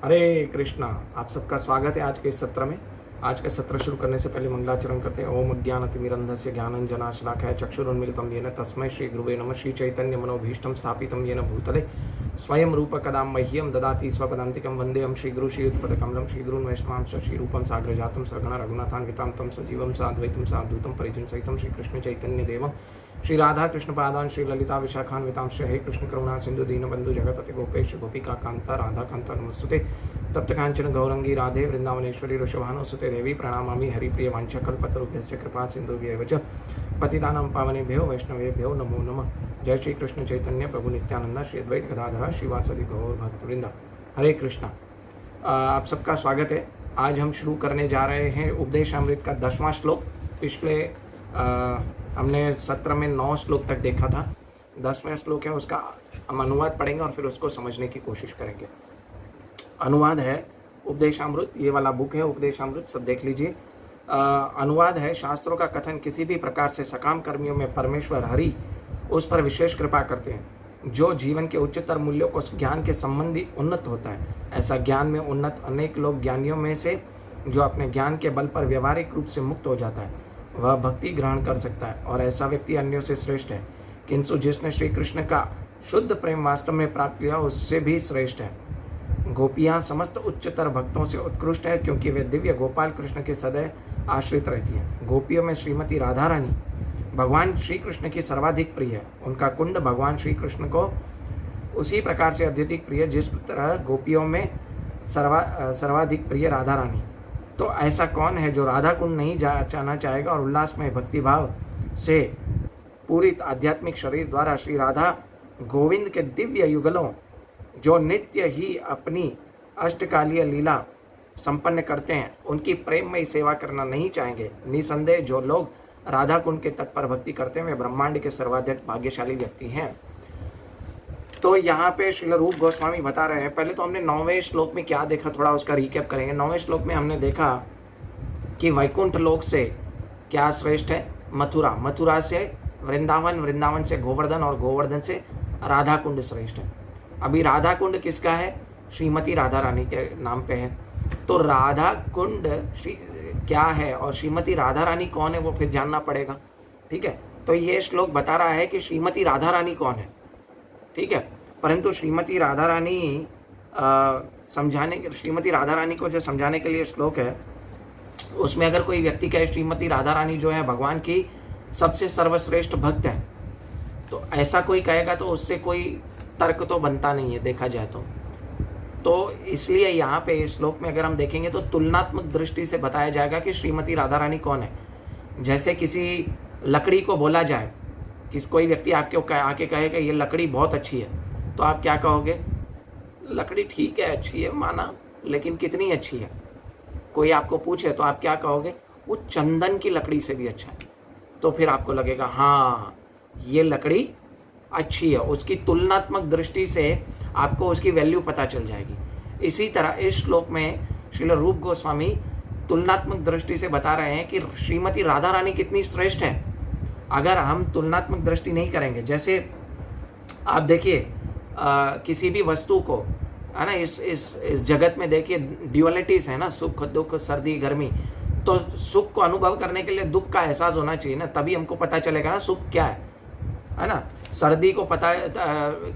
हरे कृष्णा। आप सबका स्वागत है आज के इस सत्र में। आज का सत्र शुरू करने से पहले मंगलाचरण करते हैं। ओम अज्ञानतिमिरन्धस्य ज्ञानञ्जनाशलाकया चक्षुरुन्मीलितं येन तस्मै श्री गुरुवे नमः। श्री चैतन्य मनोभीष्टं स्थापितं येन भूतले स्वयं रूप कदा मह्यं ददाति स्वपदान्तिकं वन्देहं श्री गुरु श्रीयुतपदकमलं श्री गुरुन् वैष्णवांश्च श्री रूपं साग्रजातं सगण रघुनाथान्वितं तं सजीवं साद्वैतं साद्भुतं परिजन सहितं श्री कृष्ण चैतन्य देवं श्री राधा कृष्ण पादान श्री ललिता विशाखान्वितांश हे कृष्ण करुणा सिंधु दीनबंधु जगतपति गोपेश गोपिका कांता राधा कांता नमस्तुते तप्त कांचन गौरंगी राधे वृंदावनेश्वरी ऋषभानुसुते देवी प्रणमामि हरिप्रिय वाञ्छाकल्पतरुभ्यश्च कृपा सिन्धुभ्येव च पतितानां पावनेभ्यो वैष्णवेभ्यो नमो नमः। जय श्री कृष्ण चैतन्य प्रभु नित्यानंद श्री अद्वैत गदाधर श्रीवासदि गौर भक्तवृंदा। हरे कृष्णा। आप सबका स्वागत है। आज हम शुरू करने जा रहे हैं उपदेशामृत का 10वां श्लोक। पिछले हमने सत्र में 9 श्लोक तक देखा था। 10वां श्लोक है, उसका हम अनुवाद पढ़ेंगे और फिर उसको समझने की कोशिश करेंगे। अनुवाद है उपदेशामृत, ये वाला बुक है उपदेशामृत, सब देख लीजिए। अनुवाद है, शास्त्रों का कथन किसी भी प्रकार से सकाम कर्मियों में परमेश्वर हरि उस पर विशेष कृपा करते हैं जो जीवन के उच्चतर मूल्यों को ज्ञान के संबंधी उन्नत होता है। ऐसा ज्ञान में उन्नत अनेक लोग ज्ञानियों में से जो अपने ज्ञान के बल पर व्यवहारिक रूप से मुक्त हो जाता है वह भक्ति ग्रहण कर सकता है और ऐसा व्यक्ति अन्यों से श्रेष्ठ है। किंतु जिसने श्री कृष्ण का शुद्ध प्रेम वास्तव में प्राप्त किया उससे भी श्रेष्ठ है। गोपियां समस्त उच्चतर भक्तों से उत्कृष्ट है क्योंकि वे दिव्य गोपाल कृष्ण के सदैव आश्रित रहती हैं। गोपियों में श्रीमती राधा रानी भगवान श्री कृष्ण की सर्वाधिक प्रिय है। उनका कुंड भगवान श्री कृष्ण को उसी प्रकार से अत्यधिक प्रिय जिस तरह गोपियों में सर्वाधिक प्रिय राधा रानी। तो ऐसा कौन है जो राधा कुंड नहीं जाना चाहेगा और उल्लास में भक्ति भाव से पूरित आध्यात्मिक शरीर द्वारा श्री राधा गोविंद के दिव्य युगलों जो नित्य ही अपनी अष्टकालीय लीला संपन्न करते हैं उनकी प्रेममयी सेवा करना नहीं चाहेंगे। निसंदेह जो लोग राधा कुंड के तट पर भक्ति करते हैं वे ब्रह्मांड के सर्वाधिक भाग्यशाली व्यक्ति हैं। तो यहाँ पे श्रील रूप गोस्वामी बता रहे हैं। पहले तो हमने 9वें श्लोक में क्या देखा, थोड़ा उसका रिकैप करेंगे। 9वें श्लोक में हमने देखा कि वैकुंठ लोक से क्या श्रेष्ठ है, मथुरा, मथुरा से वृंदावन, वृंदावन से गोवर्धन और गोवर्धन से राधा कुंड श्रेष्ठ है। अभी राधा कुंड किसका है? श्रीमती राधा रानी के नाम पे है। तो राधा कुंड क्या है और श्रीमती राधा रानी कौन है वो फिर जानना पड़ेगा। ठीक है, तो ये श्लोक बता रहा है कि श्रीमती राधा रानी कौन है। ठीक है, परंतु श्रीमती राधा रानी श्रीमती राधा रानी को जो समझाने के लिए श्लोक है उसमें अगर कोई व्यक्ति कहे श्रीमती राधा रानी जो है भगवान की सबसे सर्वश्रेष्ठ भक्त है, तो ऐसा कोई कहेगा तो उससे कोई तर्क तो बनता नहीं है देखा जाए तो इसलिए यहाँ पे इस श्लोक में अगर हम देखेंगे तो तुलनात्मक दृष्टि से बताया जाएगा कि श्रीमती राधा रानी कौन है। जैसे किसी लकड़ी को बोला जाए, कोई व्यक्ति आपके आके कहेगा ये लकड़ी बहुत अच्छी है, तो आप क्या कहोगे? लकड़ी ठीक है, अच्छी है माना, लेकिन कितनी अच्छी है? कोई आपको पूछे तो आप क्या कहोगे? वो चंदन की लकड़ी से भी अच्छा है। तो फिर आपको लगेगा हाँ ये लकड़ी अच्छी है। उसकी तुलनात्मक दृष्टि से आपको उसकी वैल्यू पता चल जाएगी। इसी तरह इस श्लोक में श्रील रूप गोस्वामी तुलनात्मक दृष्टि से बता रहे हैं कि श्रीमती राधा रानी कितनी श्रेष्ठ है। अगर हम तुलनात्मक दृष्टि नहीं करेंगे, जैसे आप देखिए किसी भी वस्तु को, है ना, इस जगत में देखिए ड्यूअलिटीज है ना, सुख दुख सर्दी गर्मी। तो सुख को अनुभव करने के लिए दुख का एहसास होना चाहिए ना, तभी हमको पता चलेगा ना सुख क्या है ना। सर्दी को पता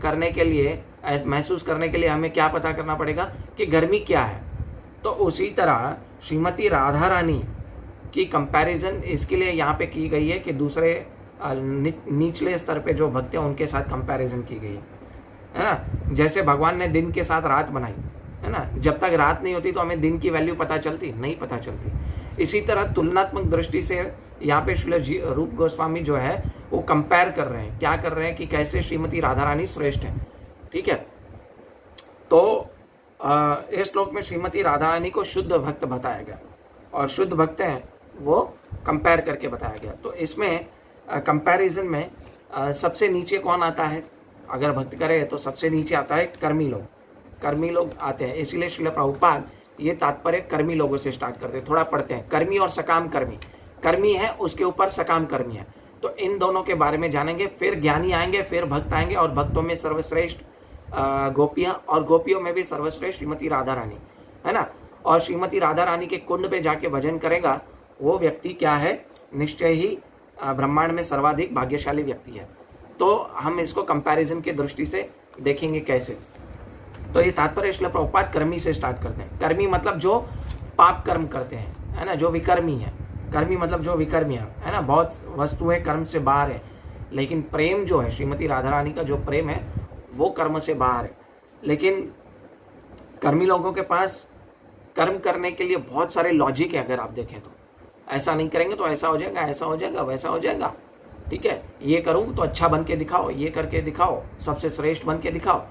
करने के लिए, महसूस करने के लिए हमें क्या पता करना पड़ेगा कि गर्मी क्या है। तो उसी तरह श्रीमती राधा रानी की कंपैरिजन इसके लिए यहाँ पे की गई है कि दूसरे निचले स्तर पे जो भक्त हैं उनके साथ कंपैरिजन की गई है ना। जैसे भगवान ने दिन के साथ रात बनाई है ना, जब तक रात नहीं होती तो हमें दिन की वैल्यू पता चलती नहीं, पता चलती। इसी तरह तुलनात्मक दृष्टि से यहाँ पे श्रील रूप गोस्वामी जो है वो कंपेयर कर रहे हैं। क्या कर रहे हैं कि कैसे श्रीमती राधा रानी श्रेष्ठ है। ठीक है, तो इस श्लोक में श्रीमती राधा रानी को शुद्ध भक्त बताया गया और शुद्ध भक्त हैं वो कंपेयर करके बताया गया। तो इसमें कंपैरिजन में सबसे नीचे कौन आता है? अगर भक्त करे तो सबसे नीचे आता है कर्मी लोग। कर्मी लोग आते हैं, इसीलिए श्रील प्रभुपाद ये तात्पर्य कर्मी लोगों से स्टार्ट करते हैं। थोड़ा पढ़ते हैं, कर्मी और सकाम कर्मी। कर्मी है उसके ऊपर सकाम कर्मी है, तो इन दोनों के बारे में जानेंगे। फिर ज्ञानी आएंगे, फिर भक्त आएंगे और भक्तों में सर्वश्रेष्ठ गोपियां, और गोपियों में भी सर्वश्रेष्ठ श्रीमती राधा रानी, है ना। और श्रीमती राधा रानी के कुंड पे जाके भजन करेगा वो व्यक्ति क्या है, निश्चय ही ब्रह्मांड में सर्वाधिक भाग्यशाली व्यक्ति है। तो हम इसको कंपैरिजन की दृष्टि से देखेंगे कैसे। तो ये तात्पर्य श्रील प्रभुपाद कर्मी से स्टार्ट करते हैं। कर्मी मतलब जो पाप कर्म करते हैं, है ना, जो विकर्मी है। कर्मी मतलब जो विकर्मी है ना। बहुत वस्तुएं कर्म से बाहर है, लेकिन प्रेम जो है, श्रीमती राधा रानी का जो प्रेम है वो कर्म से बाहर है। लेकिन कर्मी लोगों के पास कर्म करने के लिए बहुत सारे लॉजिक है। अगर आप देखें तो ऐसा नहीं करेंगे तो ऐसा हो जाएगा, ऐसा हो जाएगा, वैसा हो जाएगा, ठीक है, ये करूँ तो अच्छा बन के दिखाओ, ये करके दिखाओ, सबसे श्रेष्ठ बन के दिखाओ।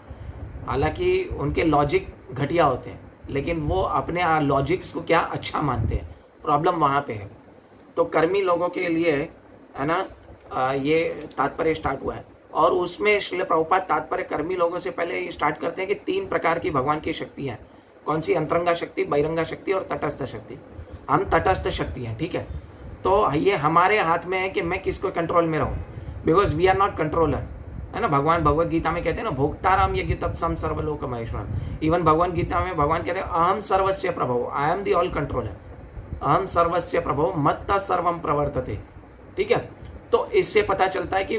हालांकि उनके लॉजिक घटिया होते हैं, लेकिन वो अपने लॉजिक्स को क्या अच्छा मानते हैं। प्रॉब्लम वहाँ पे है। तो कर्मी लोगों के लिए, है ना, ये तात्पर्य स्टार्ट हुआ है। और उसमें श्रील प्रभुपाद तात्पर्य कर्मी लोगों से पहले ये स्टार्ट करते हैं कि 3 प्रकार की भगवान की शक्तियाँ हैं। कौन सी? अंतरंगा शक्ति, बहिरंगा शक्ति और तटस्थ शक्ति। हम तटस्थ शक्ति हैं, ठीक है। तो ये हमारे हाथ में है कि मैं किसको कंट्रोल में रहूं, because we are not controller, है ना। भगवान भगवत गीता में कहते हैं ना, भोक्ताराम यज्ञ तत्सम सर्वलोक महेश्वर। इवन भगवान गीता में भगवान कहते हैं अहम सर्वस्य प्रभो, I am the all controller, अहम सर्वस्य प्रभो मत्तः सर्वम प्रवर्तते, ठीक है। तो इससे पता चलता है कि,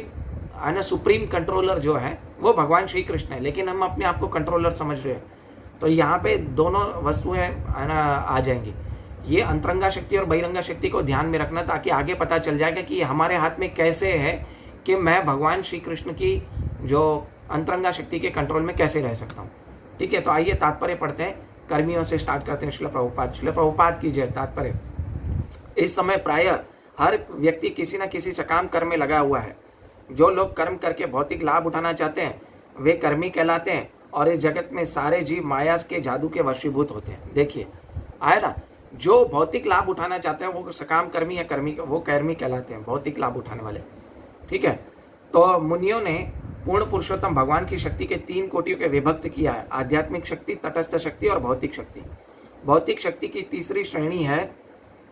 है ना, सुप्रीम कंट्रोलर जो है वो भगवान श्री कृष्ण है, लेकिन हम अपने आप को कंट्रोलर समझ रहे हैं। तो यहाँ पे दोनों वस्तुएं, है ना, आ जाएंगी। ये अंतरंगा शक्ति और बहिरंगा शक्ति को ध्यान में रखना, ताकि आगे पता चल जाएगा कि हमारे हाथ में कैसे है कि मैं भगवान श्री कृष्ण की जो अंतरंगा शक्ति के कंट्रोल में कैसे रह सकता हूँ, ठीक है। तो आइए तात्पर्य पढ़ते हैं। कर्मियों से स्टार्ट करते हैं। श्रील प्रभुपाद की जय। तात्पर्य, इस समय प्रायः हर व्यक्ति किसी न किसी सकाम कर्म में लगा हुआ है। जो लोग कर्म करके भौतिक लाभ उठाना चाहते हैं वे कर्मी कहलाते हैं, और इस जगत में सारे जीव माया के जादू के वशीभूत होते हैं। देखिए आया ना, जो भौतिक लाभ उठाना चाहते हैं वो सकाम कर्मी या कर्मी, वो कर्मी कहलाते हैं, भौतिक लाभ उठाने वाले, ठीक है। तो मुनियों ने पूर्ण पुरुषोत्तम भगवान की शक्ति के 3 कोटियों के विभक्त किया है, आध्यात्मिक शक्ति, तटस्थ शक्ति और भौतिक शक्ति। भौतिक शक्ति की तीसरी श्रेणी है,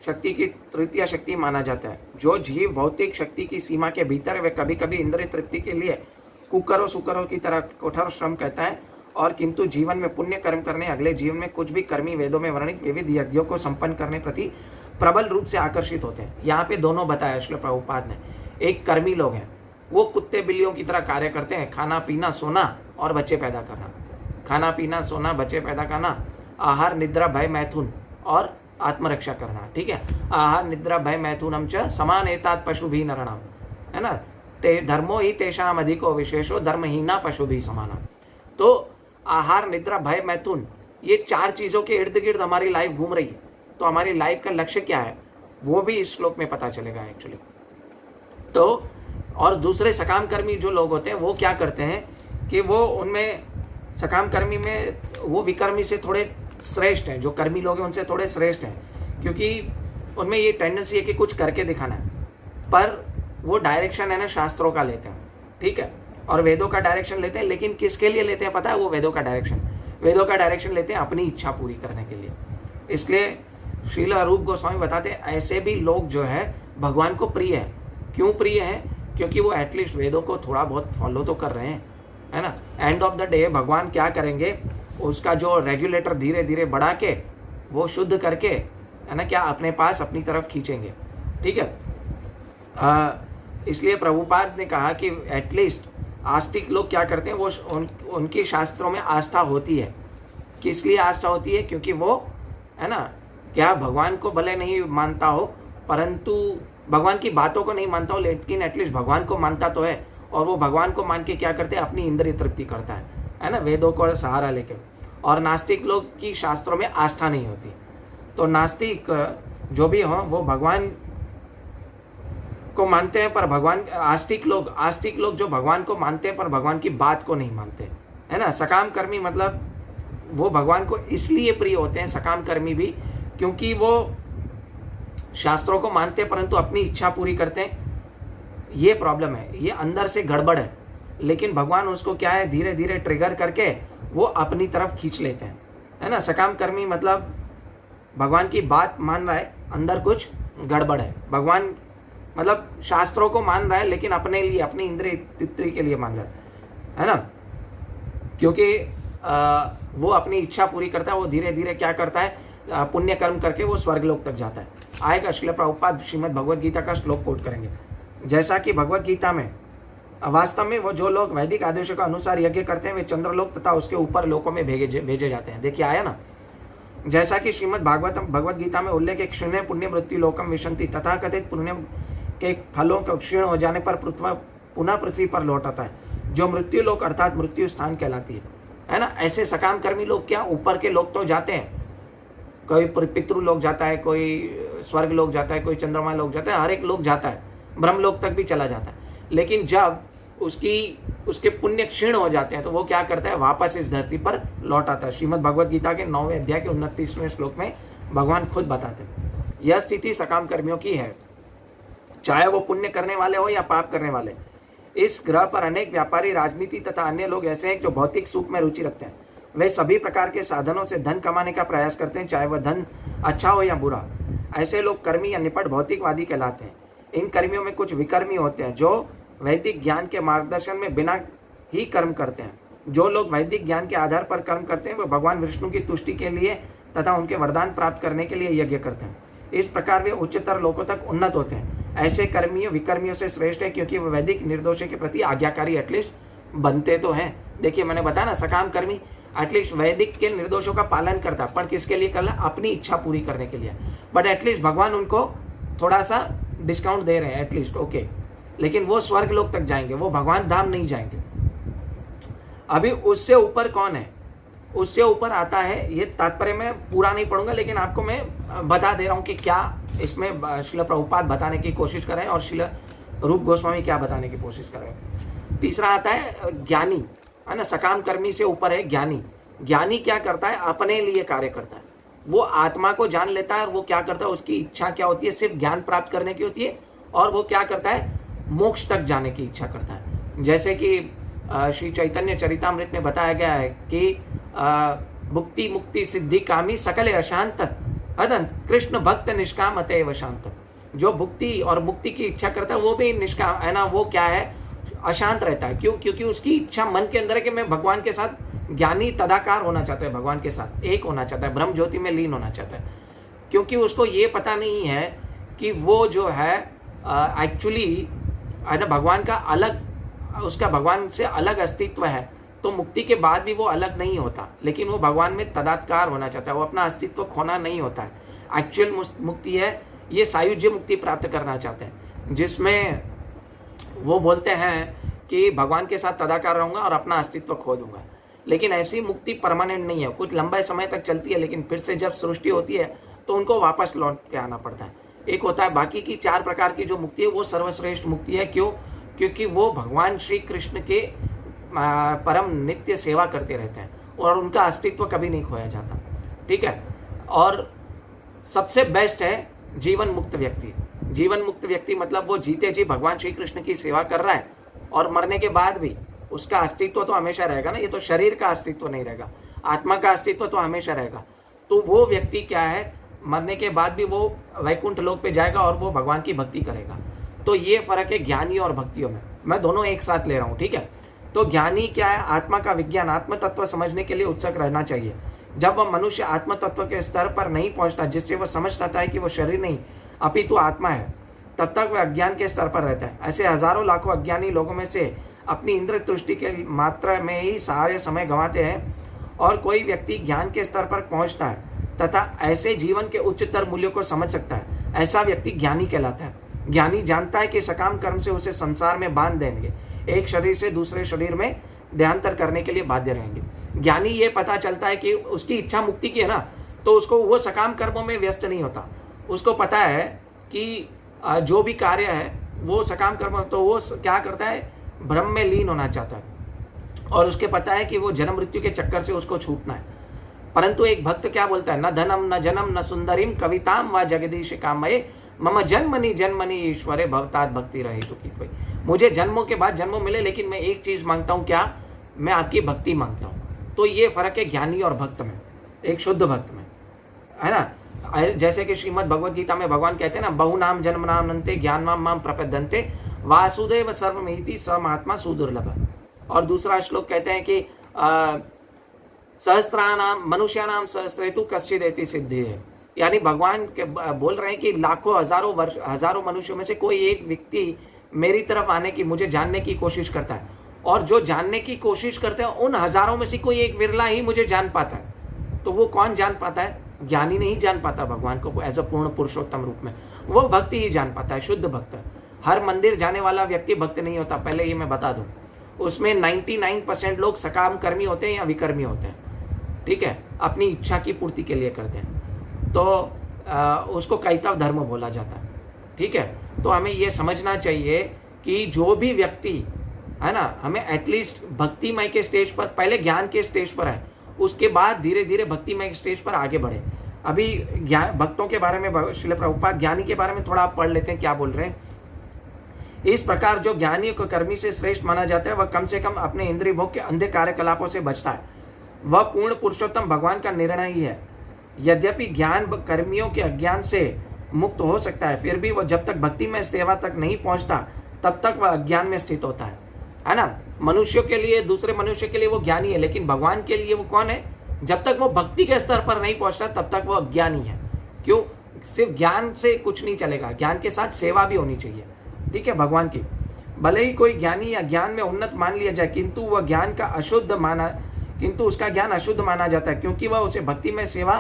शक्ति की तृतीय शक्ति माना जाता है। जो जीव भौतिक शक्ति की सीमा के भीतर वे कभी कभी इंद्रिय तृप्ति के लिए कुकरों सुकरों की तरह कठोर श्रम कहता है, और किंतु जीवन में पुण्य कर्म करने, अगले जीवन में कुछ भी कर्मी वेदों में वर्णित विविध यज्ञों को संपन्न करने प्रति प्रबल रूप से आकर्षित होते हैं। यहाँ पे दोनों बताया श्रील प्रभुपाद ने। एक कर्मी लोग हैं, वो कुत्ते बिल्लियों की तरह कार्य करते हैं, खाना पीना सोना और बच्चे पैदा करना, खाना पीना सोना बच्चे पैदा करना, आहार निद्रा भय मैथुन और आत्मरक्षा करना, ठीक है। आहार निद्रा भय मैथुनम च समान एतात पशु भी नरणाम, है ना। ते धर्मो ही तेषाम अधिको विशेषो धर्महीना पशु भी समाना। तो आहार निद्रा भय मैथुन, ये 4 चीजों के इर्द गिर्द हमारी लाइफ घूम रही है। तो हमारी लाइफ का लक्ष्य क्या है वो भी इस श्लोक में पता चलेगा एक्चुअली। तो और दूसरे सकाम कर्मी जो लोग होते हैं वो क्या करते हैं कि वो उनमें सकाम कर्मी में वो विकर्मी से थोड़े श्रेष्ठ हैं। जो कर्मी लोग हैं उनसे थोड़े श्रेष्ठ हैं, क्योंकि उनमें ये टेंडेंसी है कि कुछ करके दिखाना है, पर वो डायरेक्शन है ना शास्त्रों का लेते हैं, ठीक है, और वेदों का डायरेक्शन लेते हैं। लेकिन किसके लिए लेते हैं पता है? वो वेदों का डायरेक्शन लेते हैं अपनी इच्छा पूरी करने के लिए। इसलिए श्रील रूप गोस्वामी बताते हैं ऐसे भी लोग जो है भगवान को प्रिय है। क्यों प्रिय है? क्योंकि वो एटलीस्ट वेदों को थोड़ा बहुत फॉलो तो कर रहे हैं, है ना। एंड ऑफ द डे भगवान क्या करेंगे, उसका जो रेगुलेटर धीरे धीरे बढ़ा के वो शुद्ध करके, है ना, क्या अपने पास अपनी तरफ खींचेंगे, ठीक है। इसलिए प्रभुपाद ने कहा कि एटलीस्ट आस्तिक लोग क्या करते हैं, वो उनकी शास्त्रों में आस्था होती है। किस लिए आस्था होती है? क्योंकि वो, है ना, क्या भगवान को भले नहीं मानता हो, परंतु भगवान की बातों को नहीं मानता हो, लेकिन एटलीस्ट भगवान को मानता तो है। और वो भगवान को मान के क्या करते हैं, अपनी इंद्रिय तृप्ति करता है ना, वेदों को सहारा लेके। और नास्तिक लोग की शास्त्रों में आस्था नहीं होती। तो नास्तिक जो भी हो वो भगवान को मानते हैं, पर भगवान, आस्तिक लोग जो भगवान को मानते हैं पर भगवान की बात को नहीं मानते, है ना। सकाम कर्मी मतलब वो भगवान को इसलिए प्रिय होते हैं, सकाम कर्मी भी, क्योंकि वो शास्त्रों को मानते हैं परंतु अपनी इच्छा पूरी करते हैं। ये प्रॉब्लम है, ये अंदर से गड़बड़ है, लेकिन भगवान उसको क्या है, धीरे धीरे ट्रिगर करके वो अपनी तरफ खींच लेते हैं, है ना। सकाम कर्मी मतलब भगवान की बात मान रहा है, अंदर कुछ गड़बड़ है। भगवान मतलब शास्त्रों को मान रहा है लेकिन अपने लिए, अपनी इंद्रिय तृप्ति के लिए मान रहा है ना। क्योंकि वो अपनी इच्छा पूरी करता है, वो धीरे धीरे क्या करता है, पुण्य कर्म करके वो स्वर्गलोक तक जाता है। आएगा श्रील प्रभुपाद श्रीमद् भगवद गीता का श्लोक कोट करेंगे, जैसा कि भगवद गीता में वास्तव में वो जो लोग वैदिक आदेशों के अनुसार यज्ञ करते हैं वे चंद्रलोक तथा उसके ऊपर लोकों में भेजे जाते हैं। देखिए आया ना, जैसा कि श्रीमद् भगवद गीता में उल्लेख एक क्षीण पुण्य मृत्यु लोकम विशंति, तथा कथित पुण्य के फलों के क्षीण हो जाने पर पुनः पृथ्वी पर लौट आता है, जो मृत्यु लोक अर्थात मृत्यु स्थान कहलाती है ना। ऐसे सकाम कर्मी लोग क्या ऊपर के लोग तो जाते हैं, कोई पितृ लोग जाता है, कोई स्वर्ग लोग जाता है, कोई चंद्रमा लोग जाता है, हर एक लोग जाता है, ब्रह्म लोक तक भी चला जाता है। लेकिन जब उसके पुण्य क्षीण हो जाते हैं तो वो क्या करता है, वापस इस धरती पर लौट आता है। श्रीमद् भगवद गीता के 9वें अध्याय के 29वें श्लोक में भगवान खुद बताते हैं यह स्थिति सकाम कर्मियों की है, चाहे वो पुण्य करने वाले हो या पाप करने वाले। इस ग्रह पर अनेक व्यापारी, राजनीति तथा अन्य लोग ऐसे हैं जो भौतिक सुख में रुचि रखते हैं। वे सभी प्रकार के साधनों से धन कमाने का प्रयास करते हैं, चाहे वह धन अच्छा हो या बुरा। ऐसे लोग कर्मी या निपट भौतिकवादी कहलाते हैं। इन कर्मियों में कुछ विकर्मी होते हैं जो वैदिक ज्ञान के मार्गदर्शन में बिना ही कर्म करते हैं। जो लोग वैदिक ज्ञान के आधार पर कर्म करते हैं वे भगवान विष्णु की तुष्टि के लिए तथा उनके वरदान प्राप्त करने के लिए यज्ञ करते हैं। इस प्रकार वे उच्चतर लोकों तक उन्नत होते हैं। ऐसे कर्मियों विकर्मियों से श्रेष्ठ है, क्योंकि वे वैदिक निर्दोषों के प्रति आज्ञाकारी एटलीस्ट बनते तो हैं। देखिए मैंने बताया ना, सकाम कर्मी एटलीस्ट वैदिक के निर्दोषों का पालन करता है, पर किसके लिए करना, अपनी इच्छा पूरी करने के लिए। बट एटलीस्ट भगवान उनको थोड़ा सा डिस्काउंट दे रहे हैं एटलीस्ट, ओके। लेकिन वो स्वर्ग लोक तक जाएंगे, वो भगवान धाम नहीं जाएंगे। अभी उससे ऊपर कौन है, उससे ऊपर आता है, ये तात्पर्य मैं पूरा नहीं पढ़ूंगा, लेकिन आपको मैं बता दे रहा हूं कि क्या इसमें श्रील प्रभुपाद बताने की कोशिश कर रहे हैं और श्रील रूप गोस्वामी क्या बताने की कोशिश कर रहे हैं। तीसरा आता है ज्ञानी, है ना। सकाम कर्मी से ऊपर है ज्ञानी। ज्ञानी क्या करता है, अपने लिए कार्य करता है, वो आत्मा को जान लेता है और वो क्या करता है, उसकी इच्छा क्या होती है, सिर्फ ज्ञान प्राप्त करने की होती है, और वो क्या करता है, मोक्ष तक जाने की इच्छा करता है। जैसे कि श्री चैतन्य चरितामृत में बताया गया है कि भुक्ति मुक्ति सिद्धि कामी सकल अशांत, अनंत कृष्ण भक्त निष्काम अतएव शांत। जो भुक्ति और मुक्ति की इच्छा करता है वो भी निष्काम है ना, वो क्या है, अशांत रहता है। क्यों? क्योंकि उसकी इच्छा मन के अंदर है कि मैं भगवान के साथ ज्ञानी तदाकार होना चाहता है, भगवान के साथ एक होना चाहता है, ब्रह्म ज्योति में लीन होना चाहता है। क्योंकि उसको ये पता नहीं है कि वो जो है एक्चुअली है ना भगवान का अलग, उसका भगवान से अलग अस्तित्व है, तो मुक्ति के बाद भी वो अलग नहीं होता, लेकिन वो भगवान में तदात्कार होना चाहता है, वो अपना अस्तित्व खोना नहीं होता है। एक्चुअल मुक्ति है ये सायुज्य मुक्ति प्राप्त करना चाहते हैं, जिसमें वो बोलते हैं कि भगवान के साथ तदाकार रहूंगा और अपना अस्तित्व खो दूंगा। लेकिन ऐसी मुक्ति परमानेंट नहीं है, कुछ लंबे समय तक चलती है, लेकिन फिर से जब सृष्टि होती है तो उनको वापस लौट के आना पड़ता है। एक होता है, बाकी की 4 प्रकार की जो मुक्ति है वो सर्वश्रेष्ठ मुक्ति है। क्यों? क्योंकि वो भगवान श्री कृष्ण के परम नित्य सेवा करते रहते हैं और उनका अस्तित्व कभी नहीं खोया जाता, ठीक है। और सबसे बेस्ट है जीवन मुक्त व्यक्ति। जीवन मुक्त व्यक्ति मतलब वो जीते जी भगवान श्री कृष्ण की सेवा कर रहा है और मरने के बाद भी उसका अस्तित्व तो हमेशा रहेगा ना, ये तो शरीर का अस्तित्व नहीं रहेगा, आत्मा का अस्तित्व तो हमेशा रहेगा। तो वो व्यक्ति क्या है, मरने के बाद भी वो वैकुंठ लोक पे जाएगा और वो भगवान की भक्ति करेगा। तो ये फर्क है ज्ञानी और भक्तियों में, मैं दोनों एक साथ ले रहा हूँ, ठीक है। तो ज्ञानी क्या है, आत्मा का विज्ञान, आत्म तत्व समझने के लिए उत्सुक रहना चाहिए। जब वह मनुष्य आत्म तत्व के स्तर पर नहीं पहुंचता, जिससे वह समझता है कि वो शरीर नहीं अपितु आत्मा है, तब तक वह अज्ञान के स्तर पर रहता है। ऐसे हजारों लाखों अज्ञानी लोगों में से अपनी इंद्र तुष्टि के मात्रा में ही सारे समय गंवाते हैं, और कोई व्यक्ति ज्ञान के स्तर पर पहुंचता है तथा ऐसे जीवन के उच्चतर मूल्यों को समझ सकता है, ऐसा व्यक्ति ज्ञानी कहलाता है। ज्ञानी जानता है कि सकाम कर्म से उसे संसार में बांध देंगे, एक शरीर से दूसरे शरीर में देहांतर करने के लिए बाध्य रहेंगे। ज्ञानी ये पता चलता है कि उसकी इच्छा मुक्ति की है ना, तो उसको वो सकाम कर्मों में व्यस्त नहीं होता। उसको पता है कि जो भी कार्य है वो सकाम कर्म, तो वो क्या करता है, ब्रह्म में लीन होना चाहता है, और उसके पता है कि वो जन्म मृत्यु के चक्कर से उसको छूटना है। परंतु एक भक्त क्या बोलता है, न धनम न जनम न सुंदरीम कविताम व जगदीश कामये मम जन्मनि जन्मनि ईश्वरे भवतात भक्ति रहे तो की। मुझे जन्मों के बाद जन्मों मिले, लेकिन मैं एक चीज मांगता हूँ, क्या, मैं आपकी भक्ति मांगता हूँ। तो ये फर्क है ज्ञानी और भक्त में, एक शुद्ध भक्त में, है ना। जैसे कि श्रीमद् भगवद गीता में भगवान कहते हैं ना, बहु नाम जन्म नाम नंते ज्ञान नाम माम प्रपद्यन्ते वासुदेव सर्वमिति स महात्मा सुदुर्लभ। और दूसरा श्लोक कहते हैं कि सहस्त्राणाम मनुष्यानाम सहस्रेतु कश्चिदेति सिद्धि है। यानी भगवान के बोल रहे हैं कि लाखों हजारों मनुष्यों में से कोई एक व्यक्ति मेरी तरफ आने की, मुझे जानने की कोशिश करता है, और जो जानने की कोशिश करते हैं उन हजारों में से कोई एक विरला ही मुझे जान पाता है। तो वो कौन जान पाता है? ज्ञानी नहीं जान पाता भगवान को एज अ पूर्ण पुरुषोत्तम रूप में, वो भक्ति ही जान पाता है, शुद्ध भक्त। हर मंदिर जाने वाला व्यक्ति भक्त नहीं होता, पहले ये मैं बता दूं। उसमें 99% लोग सकाम कर्मी होते हैं या विकर्मी होते हैं, ठीक है, अपनी इच्छा की पूर्ति के लिए करते हैं, तो उसको कैतव धर्म बोला जाता है, ठीक है। तो हमें ये समझना चाहिए कि जो भी व्यक्ति है ना, हमें एटलीस्ट भक्तिमय के स्टेज पर, पहले ज्ञान के स्टेज पर है, उसके बाद धीरे धीरे भक्तिमय स्टेज पर आगे बढ़े। अभी भक्तों के बारे में श्रील प्रभुपाद ज्ञानी के बारे में थोड़ा आप पढ़ लेते हैं, क्या बोल रहे हैं। इस प्रकार जो ज्ञानी को कर्मी से श्रेष्ठ माना जाता है, वह कम से कम अपने इंद्रिय भोग के अंधे कार्यकलापों से बचता है। वह पूर्ण पुरुषोत्तम भगवान का निर्णय ही है। यद्यपि ज्ञान कर्मियों के अज्ञान से मुक्त हो सकता है, फिर भी वह जब तक भक्ति में सेवा तक नहीं पहुंचता तब तक वह अज्ञान में स्थित होता है ना। मनुष्यों के लिए, दूसरे मनुष्य के लिए वो ज्ञानी है, लेकिन भगवान के लिए वो कौन है? जब तक वो भक्ति के स्तर पर नहीं पहुंचता तब तक वो अज्ञानी है। क्यों? सिर्फ ज्ञान से कुछ नहीं चलेगा, ज्ञान के साथ सेवा भी होनी चाहिए, ठीक है, भगवान की। भले ही कोई ज्ञानी या ज्ञान में उन्नत मान लिया जाए, किंतु उसका ज्ञान अशुद्ध माना जाता है, क्योंकि वह उसे भक्ति में सेवा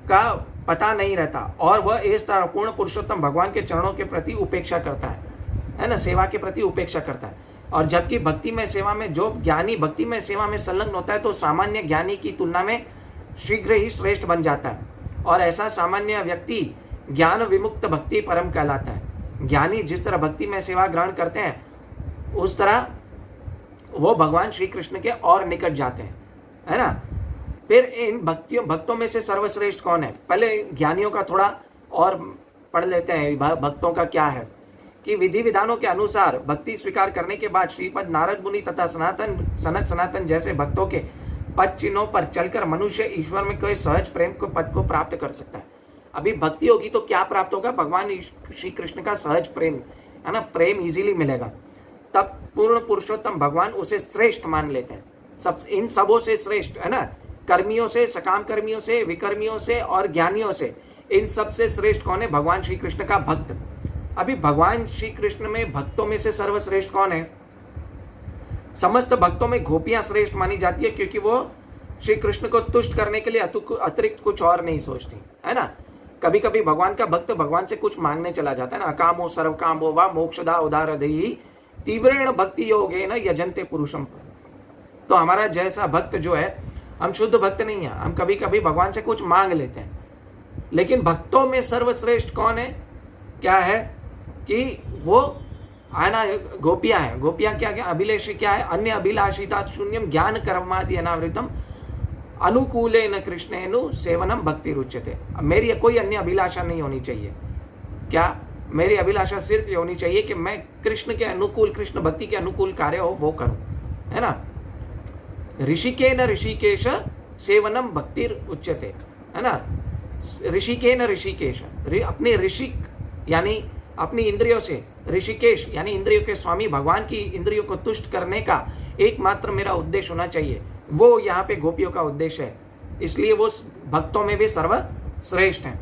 का पता नहीं रहता, और वह इस तरह पूर्ण पुरुषोत्तम भगवान के चरणों के प्रति उपेक्षा करता है ना, सेवा के प्रति उपेक्षा करता है। और जबकि भक्ति में सेवा में जो ज्ञानी भक्ति में सेवा में संलग्न होता है, तो सामान्य ज्ञानी की तुलना में शीघ्र ही श्रेष्ठ बन जाता है, और ऐसा सामान्य व्यक्ति ज्ञान विमुक्त भक्ति परम कहलाता है। ज्ञानी जिस तरह भक्ति में सेवा ग्रहण करते हैं, उस तरह वो भगवान श्री कृष्ण के और निकट जाते हैं, है ना। फिर इन भक्तों में से सर्वश्रेष्ठ कौन है? पहले ज्ञानियों का थोड़ा और पढ़ लेते हैं, भक्तों का क्या है। कि विधि विधानों के अनुसार भक्ति स्वीकार करने के बाद श्रीपद नारद मुनि तथा सनातन जैसे भक्तों के पद चिन्हों पर चलकर मनुष्य ईश्वर में कोई सहज प्रेम को पद को प्राप्त कर सकता है। अभी भक्ति होगी तो क्या प्राप्त होगा? भगवान श्री कृष्ण का सहज प्रेम, है ना, प्रेम इजीली मिलेगा। तब पूर्ण पुरुषोत्तम भगवान उसे श्रेष्ठ मान लेते हैं, सब इन सबों से श्रेष्ठ, है ना, कर्मियों से, सकाम कर्मियों से, विकर्मियों से और ज्ञानियों से, इन सब से श्रेष्ठ कौन है? भगवान श्री कृष्ण का भक्त। अभी भगवान श्री कृष्ण में भक्तों में से सर्वश्रेष्ठ कौन है? समस्त भक्तों में गोपियां श्रेष्ठ मानी जाती है, क्योंकि वो श्री कृष्ण को तुष्ट करने के लिए अतिरिक्त कुछ और नहीं सोचती, है ना। कभी कभी भगवान का भक्त भगवान से कुछ मांगने चला जाता है ना, अकामो सर्व कामो वा मोक्षदा उदारदेहि तीव्रेण भक्ति योगेन यजन्ते पुरुषम। तो हमारा जैसा भक्त जो है, हम शुद्ध भक्त नहीं है, हम कभी कभी भगवान से कुछ मांग लेते हैं, लेकिन भक्तों में सर्वश्रेष्ठ कौन है? क्या है कि वो है ना, गोपियां हैं। गोपियां क्या क्या? अभिलाषी क्या है? अन्य अभिलाषिता शून्यम ज्ञान कर्मादि अनावृतम अनुकूलेन कृष्णेनु सेवनम भक्ति रुच्यते। मेरी कोई अन्य अभिलाषा नहीं होनी चाहिए। क्या? मेरी अभिलाषा सिर्फ ये होनी चाहिए कि मैं कृष्ण के अनुकूल, कृष्ण भक्ति के अनुकूल कार्य हो वो करूं, है ना। ऋषिकेन ऋषिकेश सेवनम भक्ति उच्यते, है ना। ऋषिकेन ऋषिकेश, अपने ऋषिक यानी अपनी इंद्रियों से, ऋषिकेश यानी इंद्रियों के स्वामी भगवान की इंद्रियों को तुष्ट करने का एकमात्र मेरा उद्देश्य होना चाहिए, वो यहाँ पे गोपियों का उद्देश्य है। इसलिए वो भक्तों में भी सर्वश्रेष्ठ है।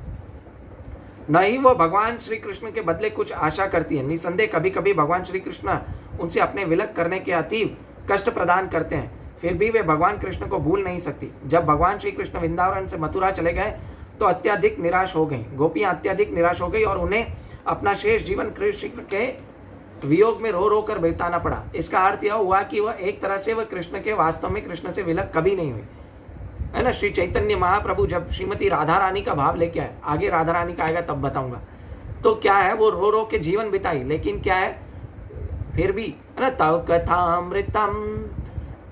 न ही वो भगवान श्री कृष्ण के बदले कुछ आशा करती है। निसंदेह कभी कभी भगवान श्री कृष्ण उनसे अपने विलग करने के अतीव कष्ट प्रदान करते हैं, फिर भी वे भगवान कृष्ण को भूल नहीं सकती। जब भगवान श्री कृष्ण वृंदावन से मथुरा चले गए तो अत्यधिक निराश हो गई, गोपियां अत्यधिक निराश हो गई, और उन्हें अपना शेष जीवन कृष्ण के वियोग में रो रो कर बिताना पड़ा। इसका अर्थ यह हुआ कि वह एक तरह से वह कृष्ण के, वास्तव में कृष्ण से विलग कभी नहीं हुई, है ना। श्री चैतन्य महाप्रभु जब श्रीमती राधा रानी का भाव लेके आए, आगे राधा रानी का आएगा तब बताऊंगा, तो क्या है, वो रो रो के जीवन बिताई, लेकिन क्या है, फिर भी, है ना, तव कथामृतम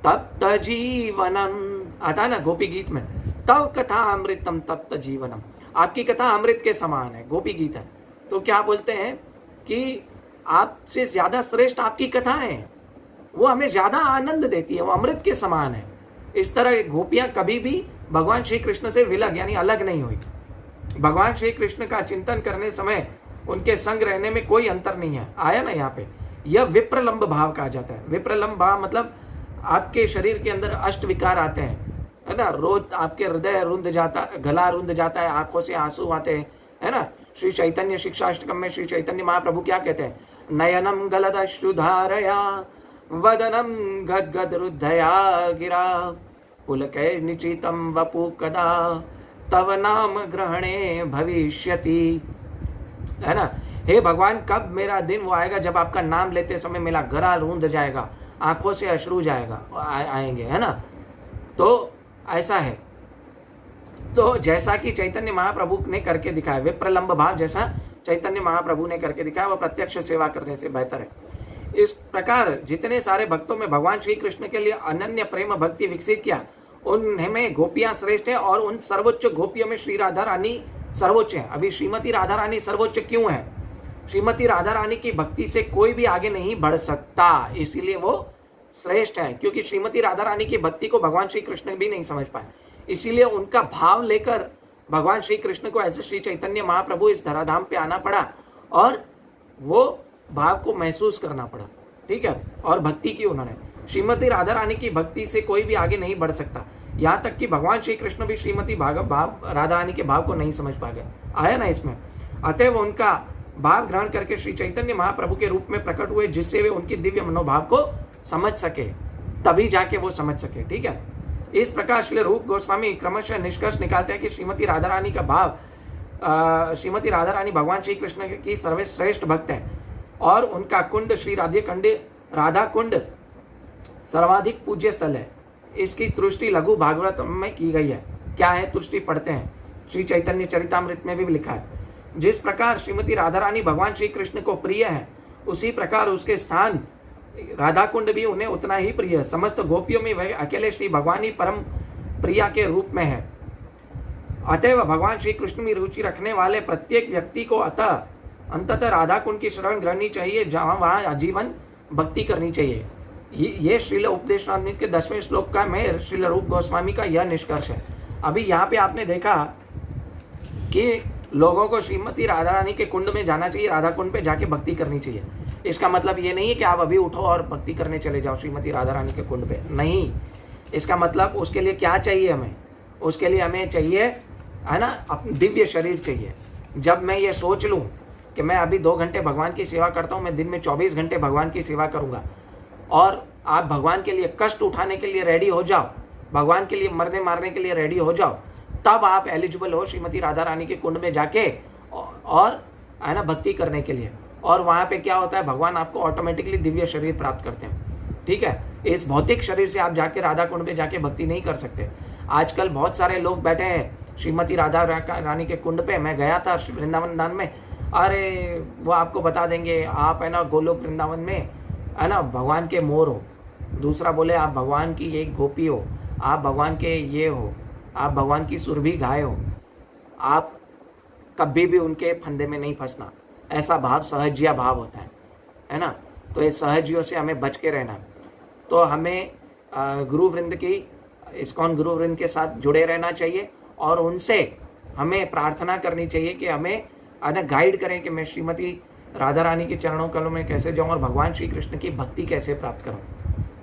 तप्त जीवनम आता ना गोपी गीत में, तव कथा अमृतम तप्त जीवनम, आपकी कथा अमृत के समान है, गोपी गीत है। तो क्या बोलते हैं कि आपसे ज्यादा श्रेष्ठ आपकी कथाएं हैं, वो हमें ज्यादा आनंद देती है, वो अमृत के समान है। इस तरह गोपियां कभी भी भगवान श्री कृष्ण से विलग यानी अलग नहीं हुई। भगवान श्री कृष्ण का चिंतन करने समय उनके संग रहने में कोई अंतर नहीं है। आया ना यहाँ पे, यह विप्रलंब भाव कहा जाता है। विप्रलंब भाव मतलब आपके शरीर के अंदर अष्ट विकार आते हैं, है ना, रोज आपके हृदय रुंध जाता, गला रुंध जाता है, आंखों से आंसू आते हैं, है ना। श्री चैतन्य शिक्षाष्टकम में श्री चैतन्य महाप्रभु क्या कहते हैं, नयनम गलदश्रुधारया वदनम गदगद रुद्धया गिरा पुलकै निचितम वपु कदा तव नाम ग्रहणे भविष्यति, है ना। हे भगवान, कब मेरा दिन वो आएगा जब आपका नाम लेते समय मेरा गला रूंध जाएगा, आंखों से अश्रु जाएगा आएंगे, है ना। तो ऐसा है। तो जैसा कि चैतन्य महाप्रभु ने करके दिखाया, विप्रलंब भाव जैसा चैतन्य महाप्रभु ने करके दिखाया, वो प्रत्यक्ष सेवा करने से बेहतर है। इस प्रकार जितने सारे भक्तों में भगवान श्री कृष्ण के लिए अनन्य प्रेम भक्ति विकसित किया, उनमें गोपियां श्रेष्ठ है, और उन सर्वोच्च गोपियों में श्री राधा रानी सर्वोच्च है। अभी श्रीमती राधा रानी सर्वोच्च क्यों है? श्रीमती राधा रानी की भक्ति से कोई भी आगे नहीं बढ़ सकता, इसीलिए वो श्रेष्ठ है। क्योंकि श्रीमती राधा रानी की भक्ति को भगवान श्री कृष्ण भी नहीं समझ पाए, इसीलिए उनका भाव लेकर भगवान श्री कृष्ण को ऐसे श्री चैतन्य महाप्रभु इस धराधाम पे आना पड़ा और वो भाव को महसूस करना पड़ा, ठीक है। और भक्ति की उन्होंने, श्रीमती राधा रानी की भक्ति से कोई भी आगे नहीं बढ़ सकता। यहाँ तक कि भगवान श्री कृष्ण भी श्रीमती राधा रानी के भाव को नहीं समझ पा गए, आया ना इसमें। अतएव उनका भाव ग्रहण करके श्री चैतन्य महाप्रभु के रूप में प्रकट हुए, जिससे वे उनके दिव्य मनोभाव को समझ सके, तभी जाके वो समझ सके, ठीक है। इस प्रकार श्री रूप गोस्वामी क्रमशः निष्कर्ष निकालते हैं कि श्रीमती राधा रानी का भाव, श्रीमती राधा रानी भगवान श्री कृष्ण की सर्वश्रेष्ठ भक्त है, और उनका कुंड श्री राधा कुंड सर्वाधिक पूज्य स्थल है। इसकी तुष्टि लघु भागवत में की गई है। क्या है तुष्टि? पढ़ते हैं, श्री चैतन्य चरितामृत में भी लिखा है। जिस प्रकार श्रीमती राधा रानी भगवान श्री कृष्ण को प्रिय है, उसी प्रकार उसके स्थान राधा कुंड भी उन्हें उतना ही प्रिय है। समस्त गोपियों में वह अकेले श्री भगवान ही परम प्रिया के रूप में है। अतएव भगवान श्री कृष्ण में रुचि रखने वाले प्रत्येक व्यक्ति को अंततः राधा कुंड की शरण ग्रहणी चाहिए, जहां वहां आजीवन भक्ति करनी चाहिए। ये श्रील उपदेशामृत के 10वें श्लोक का में श्रील रूप गोस्वामी का यह निष्कर्ष है। अभी यहाँ पे आपने देखा कि लोगों को श्रीमती राधा रानी के कुंड में जाना चाहिए, राधा कुंड पे जाके भक्ति करनी चाहिए। इसका मतलब ये नहीं है कि आप अभी उठो और भक्ति करने चले जाओ श्रीमती राधा रानी के कुंड पे, नहीं। इसका मतलब उसके लिए क्या चाहिए हमें? उसके लिए हमें चाहिए, है ना, अपनी दिव्य शरीर चाहिए। जब मैं ये सोच लूँ कि मैं अभी 2 घंटे भगवान की सेवा करता हूँ, मैं दिन में 24 घंटे भगवान की सेवा करूँगा, और आप भगवान के लिए कष्ट उठाने के लिए रेडी हो जाओ, भगवान के लिए मरने मारने के लिए रेडी हो जाओ, तब आप एलिजिबल हो श्रीमती राधा रानी के कुंड में जाके और, है ना, भक्ति करने के लिए। और वहाँ पे क्या होता है, भगवान आपको ऑटोमेटिकली दिव्य शरीर प्राप्त करते हैं, ठीक है। इस भौतिक शरीर से आप जाके राधा कुंड पे जाके भक्ति नहीं कर सकते। आजकल बहुत सारे लोग बैठे हैं श्रीमती राधा रानी के कुंड पे। मैं गया था वृंदावन दान में, अरे वो आपको बता देंगे, आप, है ना, गोलोक वृंदावन में, है ना, भगवान के मोर हो। दूसरा बोले आप भगवान की एक गोपी हो, आप भगवान के ये हो, आप भगवान की सुरभि गाय हो, आप कभी भी उनके फंदे में नहीं फंसना। ऐसा भाव सहजिया भाव होता है ना। तो ये सहजियों से हमें बच के रहना। तो हमें गुरु वृंद की, इस्कॉन गुरु वृंद के साथ जुड़े रहना चाहिए, और उनसे हमें प्रार्थना करनी चाहिए कि हमें, है ना, गाइड करें कि मैं श्रीमती राधा रानी के चरणों कलों में कैसे जाऊं और भगवान श्री कृष्ण की भक्ति कैसे प्राप्त करूं,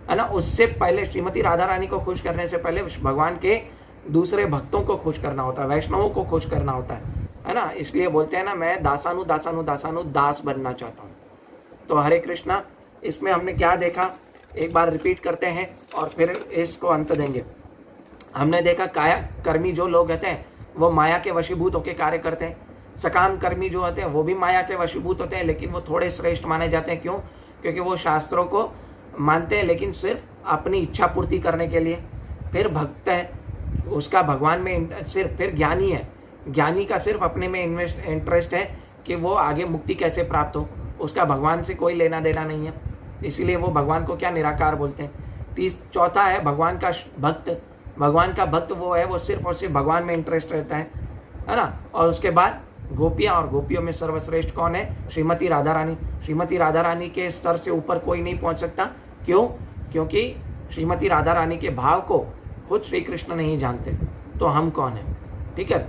है ना। उससे पहले श्रीमती राधा रानी को खुश करने से पहले भगवान के दूसरे भक्तों को खुश करना होता है, वैष्णवों को खुश करना होता है ना। इसलिए बोलते हैं ना, मैं दासानु दासानु दासानु दास बनना चाहता हूँ। तो हरे कृष्णा, इसमें हमने क्या देखा, एक बार रिपीट करते हैं और फिर इसको अंत देंगे। हमने देखा काया कर्मी जो लोग होते हैं वो माया के वशीभूत होकर कार्य करते हैं। सकाम कर्मी जो होते हैं वो भी माया के वशीभूत होते हैं, लेकिन वो थोड़े श्रेष्ठ माने जाते हैं। क्यों? क्योंकि वो शास्त्रों को मानते हैं, लेकिन सिर्फ अपनी इच्छा पूर्ति करने के लिए। फिर भक्त है, उसका भगवान में सिर्फ, फिर ज्ञानी है, ज्ञानी का सिर्फ अपने में इंटरेस्ट है कि वो आगे मुक्ति कैसे प्राप्त हो, उसका भगवान से कोई लेना देना नहीं है, इसीलिए वो भगवान को क्या निराकार बोलते हैं। चौथा है भगवान का भक्त। भगवान का भक्त वो है, वो सिर्फ और सिर्फ भगवान में इंटरेस्ट रहता है ना। और उसके बाद गोपियाँ, और गोपियों में सर्वश्रेष्ठ कौन है? श्रीमती राधा रानी। श्रीमती राधा रानी के स्तर से ऊपर कोई नहीं पहुंच सकता। क्यों? क्योंकि श्रीमती राधा रानी के भाव को खुद श्री कृष्ण नहीं जानते, तो हम कौन है? ठीक है।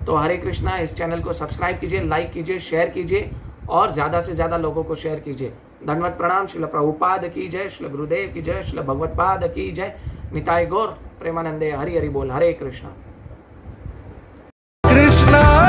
तो हरे कृष्णा, इस चैनल को सब्सक्राइब कीजिए, लाइक कीजिए, शेयर कीजिए, और ज़्यादा से ज़्यादा लोगों को शेयर कीजिए। धन्यवाद प्रणाम। श्रील प्रभुपाद की जय, श्रील गुरुदेव की जय, श्रील भगवत्पाद की जय। निताय गौर प्रेमानंदे। हरि हरि बोल। हरे कृष्णा। कृष्णा